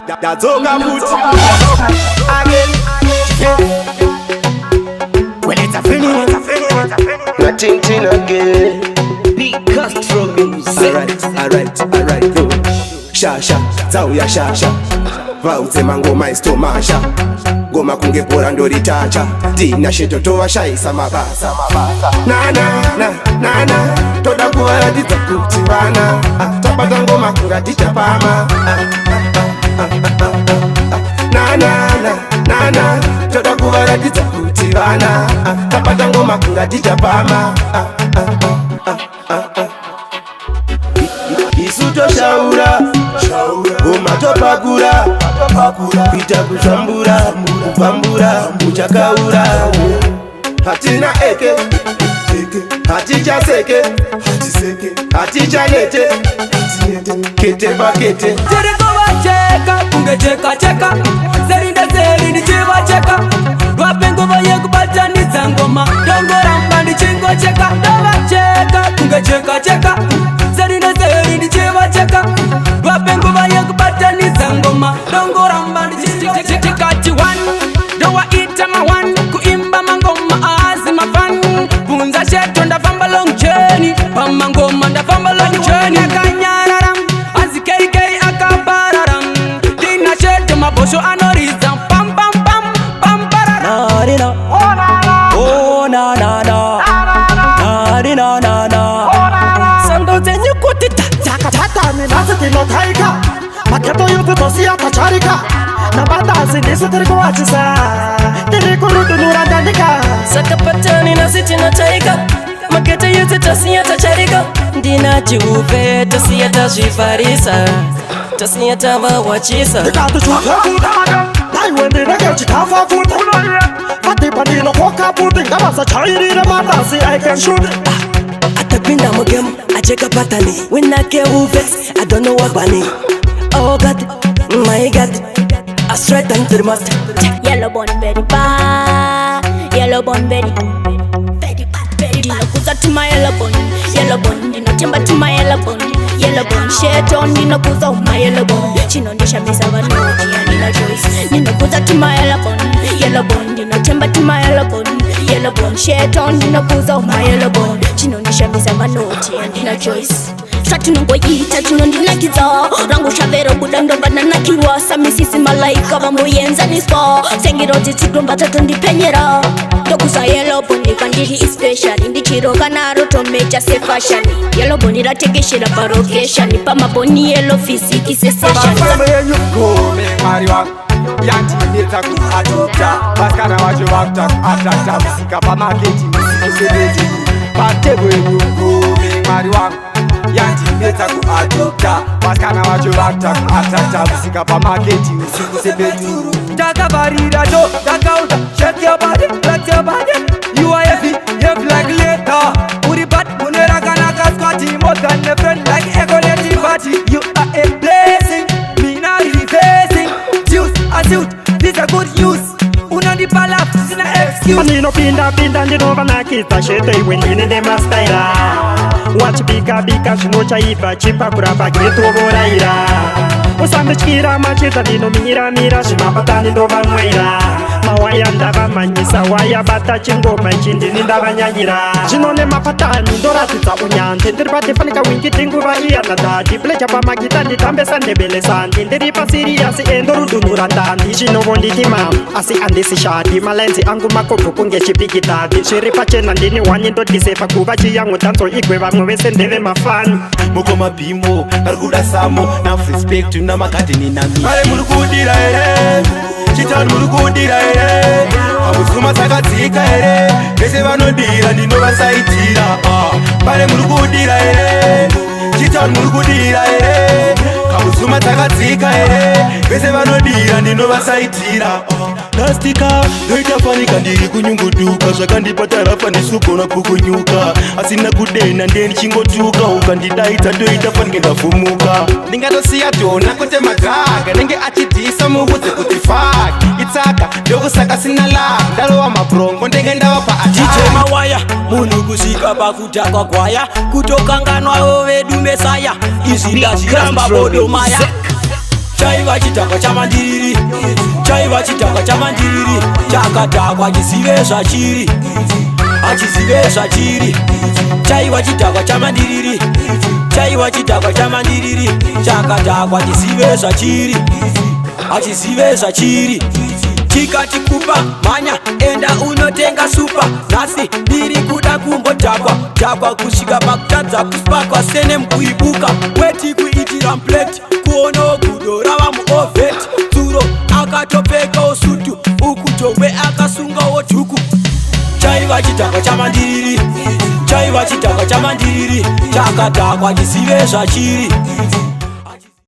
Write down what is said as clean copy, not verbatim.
Dazoga Muti again. Well, it's a feeling, Nothing again. big Castro music. Alright, go. Shasha, Zawya Shasha. Vauze mango maisto masha. Goma kunge pora ndori tacha. Tina sheto toa shaisa mabasa. Na toda kuwala dita kutivana. Tabata ngoma kunga dita pama. Na toda kuwala dita kutivana. Tabata ngoma kunga dita pama. Isuto shaura Goma topakura Pita kushambura Kupambura Kuchakaura Hatina eke Hatija seke Hatija nete Kete bakete Jeriko wacheka Kunge cheka Serinde chiva cheka Wapengo vaye kubata nizangoma Dongo ramba ni chingo cheka Dova cheka Kunge cheka Serinde chiva cheka Wapengo vaye kubata nizangoma Dongo ramba ni chingo cheka Kati one Dowa ita mawan Kuimba mangoma azima fan Punza sheto ndafamba long journey Pama ngoma ndafamba long journey Kanyararam Azikei akabararam Dina sheto mabosho anorizam Pam pararam Narina Oh na Narina Sando zenyu kuti Tata minasiti no taika Maketo yutu tosia tacharika Nabata sindisu tiriku wachisa Tiriku rutu nurandandika Saka patani nasiti no taika Maketo yutu tosia tacharika Dina juve tosia tajifarisa Tosia tava wachisa Nikatu chuka kuta Naiwendi nage chikafa futa Fati pandino koka puti Nabasa chairi na matasi I can shoot it Atapinda mugem, acheka patani When I get vex, I don't know what bunny Oh God, my God I straight and to the must Yellow bone very bad. Yellow bone very bad. Dino kuza to my yellow bone. Dino timba to my yellow bone. Shit on Dino kuza my yellow bone. Chino nisha misa vanoti and Dino choice. Dino kuza to my yellow bone. Dino timba to my yellow bone. Shit on Dino kuza my yellow bone. Chino nisha misa vanoti and Dino choice. Satunongo yita tunondina kiza Rangu shavero budando banana kiwa Samisisi malaika vamuyenza nispo Sengiroti tukrumba tatundi penyera Dokusa yellow boni kandiri especially Ndichiro kanaro tomecha se fashion Yellow boni rategeshira parokesha Pama boni yellow physique se session Mafeme yenyu kome mariwa Yanti nita kuhatuta Baskana wajo wakta kuhatata Musika pa marketi musiko sebeji Patebo yenyu kome mariwa Yanti nita kuhatuta Baskana wajo wakta kuhatata Musika pa marketi musiko sebeji Taka barira jo, taka uta Shake your body, flex your body You are heavy, like later Uri bat, munera kanaka squatty More than a friend like equality party You are a blessing, me now refacing Juice, a suit, this a good use Unandi palaf, sina excuse Panino pinda ndino vanakita Shete wendine de mastaira Watch bika shinocha iva Chipa kurapa kitu voraira Usambe chikira machita dino mira Shimapatani ndo vanweira Mawaya ndava manyisa Waya bata chingoma chindini ndava nyanyira Jinone mapatani ndo ratita unyante Ndiripati fanika winki tinguva iya nadadi Plecha pa magita nditambe sandebele sandi Ndiripa siriasi endo rudunura ndandi Jinovo nditima asi andisi shadi Malenzi angu makopo kunge chipikitadi Shiripa chena ndini wani ndo disefa Kuva chiyangu tanzo igwe vamwe vese ndeve mafani Muko mapimo, arguda samo Na respect na makati ni nami Pale mulukudira ere Chitani mulukudira ere Abusuma sakatika ere Kese vanodira ndino vasaitira Pale mulukudira ere Chitani mulukudira ere Abusuma sakatika ere Kese vanodira ndino vasaitira Nastika, doita panika ndiri kunyunguduka Zvakandipata rafa ndisugona kukunyuka Asina kudena ndeni chingotuka Ukandidaita doita panike ndafumuka Ndingatosiya tona kuti magaga Nenge achidisa muhudze kuti fuck Itsaka, ndokusaka sina love Ndalowa mabrongo ndenge ndava pa-attack DJ Mawaya, munu kusika pakuta kwa kwaya Kutokanganwa ovedu mesaya Izi ndaziramba bodo maya Chaiva chaiva chidhakwa chamandiriri, chaiva chidhakwa chamandiriri, chakadhakwa chizive zvachiri, achizive zvachiri. Chaiva chidhakwa chamandiriri, chaiva chidhakwa chamandiriri, chakadhakwa chizive zvachiri, achizive zvachiri. Chikati kupa manya enda unotenga supa, nhasi ndiri kuda kumbodhakwa dhakwa kusvika pakutadza kusipakwa sene mukuibuka weti kuitira mpleti kuono gudo rava muoveti tsuro akatopfekawo sutu uku jongwe akasungawo dhuku. Chaiva chidhakwa chamandiriri, chaiva chidhakwa chamandiriri, chakadhakwa chizive zvachiri,